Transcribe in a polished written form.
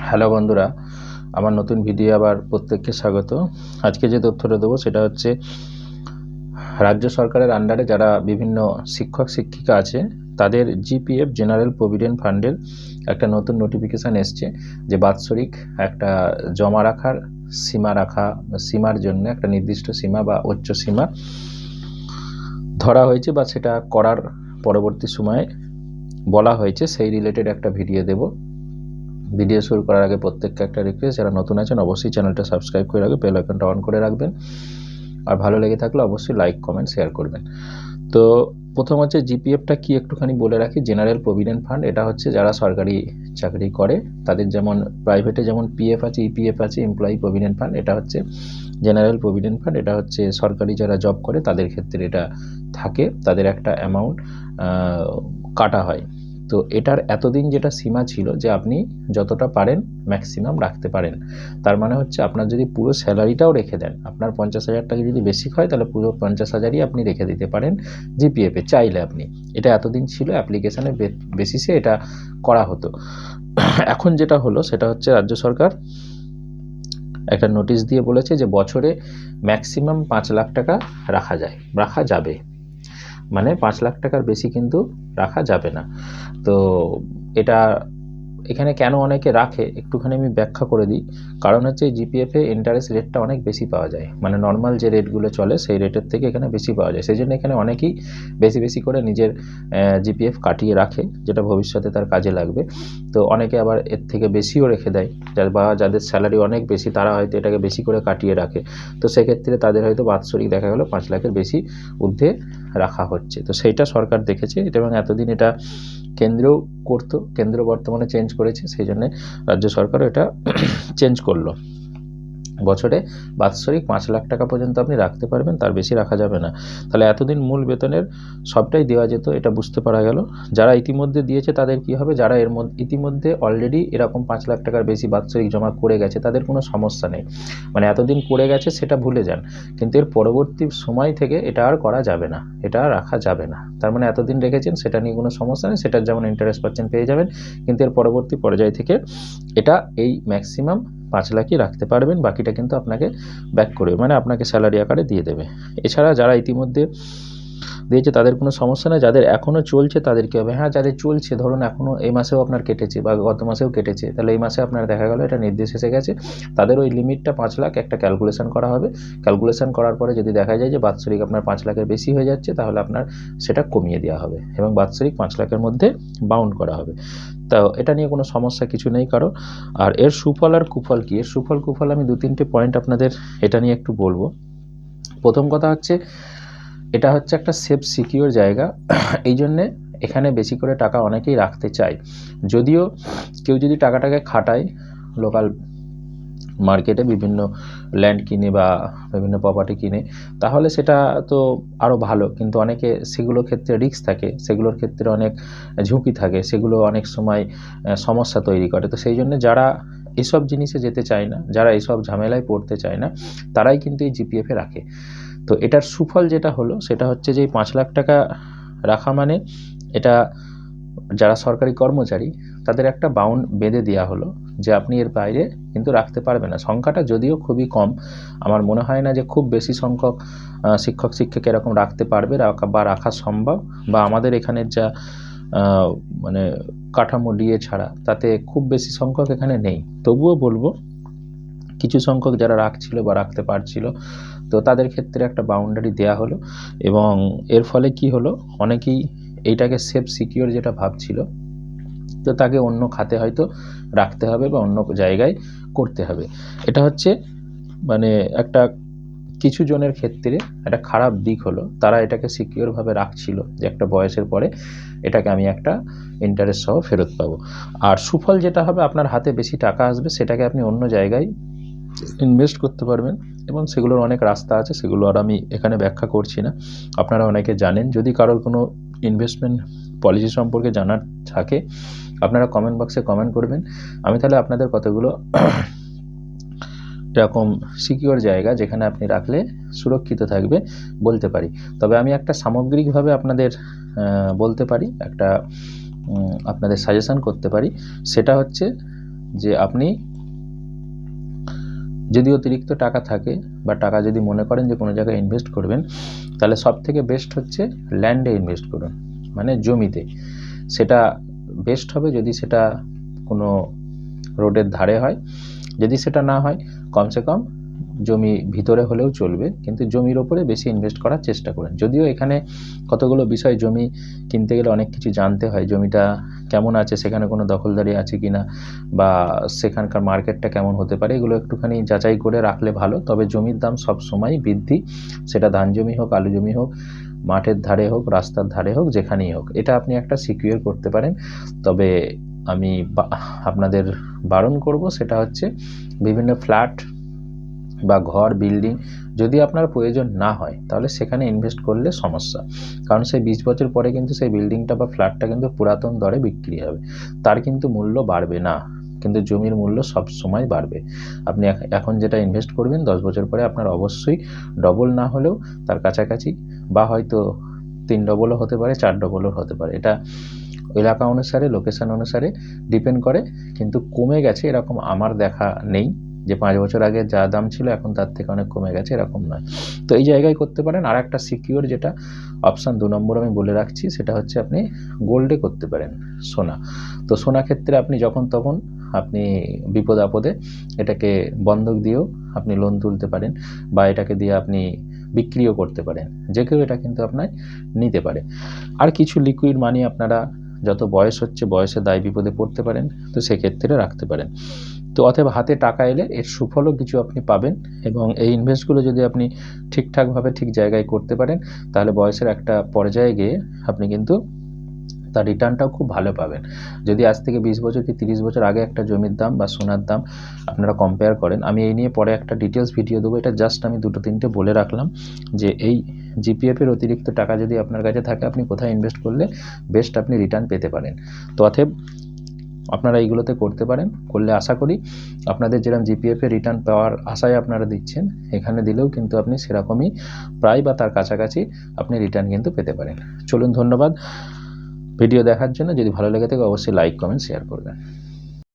Hello বন্ধুরা, আমার নতুন ভিডিও আবার প্রত্যেককে স্বাগত। আজকে যে তথ্যটা দেবো সেটা হচ্ছে রাজ্য সরকারের আন্ডারে যারা বিভিন্ন শিক্ষক শিক্ষিকা আছে তাদের জিপিএফ জেনারেল প্রভিডেন্ট ফান্ডের একটা নতুন নোটিফিকেশান এসছে যে বাৎসরিক একটা জমা রাখার সীমার জন্য একটা নির্দিষ্ট সীমা বা উচ্চ সীমা ধরা হয়েছে বা সেটা করার পরবর্তী সময়ে বলা হয়েছে। সেই রিলেটেড একটা ভিডিও দেব। ভিডিও শুরু করার আগে প্রত্যেককে একটা রিকোয়েস্ট, যারা নতুন আছেন অবশ্যই চ্যানেলটা সাবস্ক্রাইব করে রাখবেন, বেল আইকনটা অন করে রাখবেন, আর ভালো লেগে থাকলে অবশ্যই লাইক কমেন্ট শেয়ার করবেন। তো প্রথম হচ্ছে জিপিএফটা কি একটুখানি বলে রাখি। জেনারেল প্রভিডেন্ট ফান্ড, এটা হচ্ছে যারা সরকারি চাকরি করে তাদের, যেমন প্রাইভেটে যেমন পিএফ আছে, ইপিএফ আছে, এমপ্লয়ি প্রভিডেন্ট ফান্ড, এটা হচ্ছে জেনারেল প্রভিডেন্ট ফান্ড। এটা হচ্ছে সরকারি যারা জব করে তাদের ক্ষেত্রে এটা থাকে, তাদের একটা অ্যামাউন্ট কাটা হয়। তো এটার এতদিন যেটা সীমা ছিল যে আপনি যতটা পারেন ম্যাক্সিমাম রাখতে পারেন। তার মানে হচ্ছে আপনার যদি পুরো স্যালারিটাও রেখে দেন, আপনার 50,000 টাকা যদি বেশি হয় তাহলে পুরো 50,000ই আপনি রেখে দিতে পারেন জিপিএফে চাইলে আপনি। এটা এতদিন ছিল, অ্যাপ্লিকেশনের বেসিসে এটা করা হতো। এখন যেটা হলো সেটা হচ্ছে রাজ্য সরকার একটা নোটিশ দিয়ে বলেছে যে বছরে ম্যাক্সিমাম 5 লাখ টাকা রাখা যাবে, মানে 5 লাখ টাকার বেশি কিন্তু রাখা যাবে না। তো এটা এখানে কেন অনেকে রাখে একটুখানি আমি ব্যাখ্যা করে দিই। কারণ হচ্ছে জিপিএফে ইন্টারেস্ট রেটটা অনেক বেশি পাওয়া যায়, মানে নর্মাল যে রেটগুলো চলে সেই রেটের থেকে এখানে বেশি পাওয়া যায়। সেই জন্য এখানে অনেকেই বেশি করে নিজের জিপিএফ কাটিয়ে রাখে, যেটা ভবিষ্যতে তার কাজে লাগবে। তো অনেকে আবার এর থেকে বেশিও রেখে দেয়, বা যাদের স্যালারি অনেক বেশি তারা হয়তো এটাকে বেশি করে কাটিয়ে রাখে। তো সেক্ষেত্রে তাদের হয়তো বাৎসরিক দেখা গেলো 5 লাখের বেশি ঊর্ধ্বে রাখা হচ্ছে। তো সেইটা সরকার দেখেছে, এবং এতদিন এটা কেন্দ্রও করতো, কেন্দ্র বর্তমানে চেঞ্জ করেছে, সেই জন্য রাজ্য সরকারও এটা চেঞ্জ করলো। বছরে বাৎসরিক 5 লাখ টাকা পর্যন্ত আপনি রাখতে পারবেন, তার বেশি রাখা যাবে না। তাহলে এতদিন মূল বেতনের সবটাই দেওয়া যেত, এটা বুঝতে পারা গেল। যারা ইতিমধ্যে দিয়েছে তাদের কি হবে, যারা ইতিমধ্যে অলরেডি এরকম 5 লাখ টাকার বেশি বাৎসরিক জমা করে গেছে তাদের কোনো সমস্যা নেই, মানে এতদিন করে গেছে সেটা ভুলে যান। কিন্তু এর পরবর্তী সময় থেকে এটা আর করা যাবে না, এটা আর রাখা যাবে না। তার মানে এতদিন রেখেছেন সেটা নিয়ে কোনো সমস্যা নেই, সেটার যেমন ইন্টারেস্ট পাচ্ছেন পেয়ে যাবেন, কিন্তু এর পরবর্তী পর্যায় থেকে এটা এই ম্যাক্সিমাম 5 লাখই রাখতে পারবেন, বাকিটা কিন্তু আপনাকে ব্যাক করবে, মানে আপনাকে স্যালারি আকারে দিয়ে দেবে। এছাড়া যারা ইতিমধ্যে দিয়েছে তাদের কোনো সমস্যা নেই, যাদের এখনও চলছে তাদের কী হবে, হ্যাঁ যাদের চলছে, ধরুন এখনও এই মাসেও আপনার কেটেছে বা গত মাসেও কেটেছে, তাহলে এই মাসে আপনার দেখা গেল এটা নির্দেশ এসে গেছে, তাদের ওই লিমিটটা 5 লাখ একটা ক্যালকুলেশন করা হবে। ক্যালকুলেশন করার পরে যদি দেখা যায় যে বাৎসরিক আপনার 5 লাখের বেশি হয়ে যাচ্ছে, তাহলে আপনার সেটা কমিয়ে দেওয়া হবে এবং বাৎসরিক 5 লাখের মধ্যে বাউন্ড করা হবে। তো এটা নিয়ে কোনো সমস্যা কিছু নেই কারো। আর এর সুফল আর কুফল কী, এর সুফল কুফল আমি 2-3টে পয়েন্ট আপনাদের এটা নিয়ে একটু বলবো। প্রথম কথা হচ্ছে, এটা হচ্ছে একটা সেফ সিকিউর জায়গা, এই জন্যে এখানে বেশি করে টাকা অনেকেই রাখতে চায়। যদিও কেউ যদি টাকাটাকে খাটায় লোকাল মার্কেটে বিভিন্ন ল্যান্ড কিনে বা বিভিন্ন প্রপার্টি কিনে, তাহলে সেটা তো আরও ভালো, কিন্তু অনেকে সেগুলোর ক্ষেত্রে রিস্ক থাকে, সেগুলোর ক্ষেত্রে অনেক ঝুঁকি থাকে, সেগুলো অনেক সময় সমস্যা তৈরি করে। তো সেই জন্য যারা এসব জিনিসে যেতে চায় না, যারা এসব ঝামেলায় পড়তে চায় না, তারাই কিন্তু এই জিপিএফে রাখে। তো এটার সুফল যেটা হলো সেটা হচ্ছে যে এই 5 লাখ টাকা রাখা মানে এটা যারা সরকারি কর্মচারী তাদের একটা বাউন্ড বেঁধে দেওয়া হলো যে আপনি এর বাইরে কিন্তু রাখতে পারবেন না। সংখ্যাটা যদিও খুবই কম, আমার মনে হয় না যে খুব বেশি সংখ্যক শিক্ষক শিক্ষিকা এরকম রাখতে পারবে বা রাখা সম্ভব, বা আমাদের এখানের যা মানে কাঠামো ডিএ ছাড়া তাতে খুব বেশি সংখ্যক এখানে নেই। তবুও বলবো কিছু সংখ্যক যারা রাখছিল বা রাখতে পারছিল, তো তাদের ক্ষেত্রে একটা বাউন্ডারি দেয়া হলো, এবং এর ফলে কি হলো, অনেকেই এইটাকে সেফ সিকিউর যেটা ভাবছিল, তো তাকে অন্য খাতে হয়তো রাখতে হবে বা অন্য জায়গায় করতে হবে। এটা হচ্ছে মানে একটা কিছু জনের ক্ষেত্রে একটা খারাপ দিক হলো, তারা এটাকে সিকিউরভাবে রাখছিল যে একটা বয়সের পরে এটাকে আমি একটা ইন্টারেস্ট সহ ফেরত পাবো। আর সুফল যেটা হবে, আপনার হাতে বেশি টাকা আসবে, সেটাকে আপনি অন্য জায়গায় ইনভেস্ট করতে পারবেন, এবং সেগুলোর অনেক রাস্তা আছে, সেগুলো আর আমি এখানে ব্যাখ্যা করছি না, আপনারা অনেকে জানেন। যদি কারোর কোনো ইনভেস্টমেন্ট পলিসি সম্পর্কে জানার থাকে আপনারা কমেন্ট বক্সে কমেন্ট করবেন, আমি তাহলে আপনাদের কতগুলো এরকম সিকিউর জায়গা যেখানে আপনি রাখলে সুরক্ষিত থাকবে বলতে পারি। তবে আমি একটা সামগ্রিকভাবে আপনাদের বলতে পারি, একটা আপনাদের সাজেশন করতে পারি, সেটা হচ্ছে যে আপনি যদি অতিরিক্ত টাকা থাকে বা টাকা যদি মনে করেন যে কোনো জায়গায় ইনভেস্ট করবেন, তাহলে সবথেকে বেস্ট হচ্ছে ল্যান্ডে ইনভেস্ট করুন, মানে জমিতে। সেটা বেস্ট হবে যদি সেটা কোনো রোডের ধারে হয়। যদি সেটা না হয়, কমসে কম জমি ভিতরে হলেও চলবে, কিন্তু জমির ওপরে বেশি ইনভেস্ট করার চেষ্টা করেন। যদিও এখানে কতগুলো বিষয়, জমি কিনতে গেলে অনেক কিছু জানতে হয়। জমিটা কেমন আছে, সেখানে কোনো দখলদারি আছে কিনা, বা সেখানকার মার্কেটটা কেমন হতে পারে, এগুলো একটুখানি যাচাই করে রাখলে ভালো। তবে জমির দাম সব সময় বৃদ্ধি, সেটা ধান জমি হোক, আলু জমি হোক, মাঠের ধারে হোক, রাস্তার ধারে হোক, যেখানেই হোক, এটা আপনি একটা সিকিউর করতে পারেন। তবে আমি আপনাদের বারণ করব, সেটা হচ্ছে বিভিন্ন ফ্ল্যাট বা ঘর, বিল্ডিং যদি আপনার প্রয়োজন না হয়, তাহলে সেখানে ইনভেস্ট করলে সমস্যা। কারণ সেই 20 বছর পরে কিন্তু সেই বিল্ডিংটা বা ফ্ল্যাটটা কিন্তু পুরাতন দরে বিক্রি হবে, তার কিন্তু মূল্য বাড়বে না। কিন্তু জমির মূল্য সব সময় বাড়বে। আপনি এখন যেটা ইনভেস্ট করবেন, 10 বছর পরে আপনার অবশ্যই ডবল না হলেও তার কাছাকাছি, বা হয়তো 3 ডবলও হতে পারে, 4 ডবলও হতে পারে। এটা এলাকা অনুসারে, লোকেশন অনুসারে ডিপেন্ড করে। কিন্তু কমে গেছে এরকম আমার দেখা নেই, যে 5 বছর আগে যা দাম ছিল এখন তার থেকে অনেক কমে গেছে, এরকম নয়। তো এই জায়গায় করতে পারেন। আর একটা সিকিউর যেটা অপশান 2 নম্বর আমি বলে রাখছি, সেটা হচ্ছে আপনি গোল্ডে করতে পারেন, সোনা। তো সোনা ক্ষেত্রে আপনি যখন তখন আপনি বিপদ আপদে এটাকে বন্ধক দিয়েও আপনি লোন তুলতে পারেন, বা এটাকে দিয়ে আপনি বিক্রিও করতে পারেন। যে কেউ এটা কিন্তু আপনার নিতে পারে। আর কিছু লিকুইড মানি আপনারা যত বয়স হচ্ছে, বয়সে দায় বিপদে পড়তে পারেন, তো সেক্ষেত্রে রাখতে পারেন। তো অতএব হাতে টাকা এলে এর সুফলও কিছু আপনি পাবেন, এবং এই ইনভেস্টগুলো যদি আপনি ঠিকঠাকভাবে ঠিক জায়গায় করতে পারেন, তাহলে বয়সের একটা পর্যায়ে গিয়ে আপনি কিন্তু তার রিটার্নটাও খুব ভালো পাবেন। যদি আজ থেকে 20 বছর কি 30 বছর আগে একটা জমির দাম বা সোনার দাম আপনারা কম্পেয়ার করেন, আমি এই নিয়ে পরে একটা ডিটেলস ভিডিও দেবো। এটা জাস্ট আমি 2-3টে বলে রাখলাম যে এই জিপিএফের অতিরিক্ত টাকা যদি আপনার কাছে থাকে, আপনি কোথায় ইনভেস্ট করলে বেস্ট আপনি রিটার্ন পেতে পারেন। তো অতএব আপনারা এইগুলোতে করতে পারেন। করলে আশা করি আপনাদের যেরকম জিপিএফের রিটার্ন পাওয়ার আশায় আপনারা দিচ্ছেন, এখানে দিলেও কিন্তু আপনি সেরকমই প্রায় বা তার কাছাকাছি আপনি রিটার্ন কিন্তু পেতে পারেন। চলুন, ধন্যবাদ ভিডিও দেখার জন্য। যদি ভালো লেগে থাকে অবশ্যই লাইক, কমেন্ট, শেয়ার করবেন।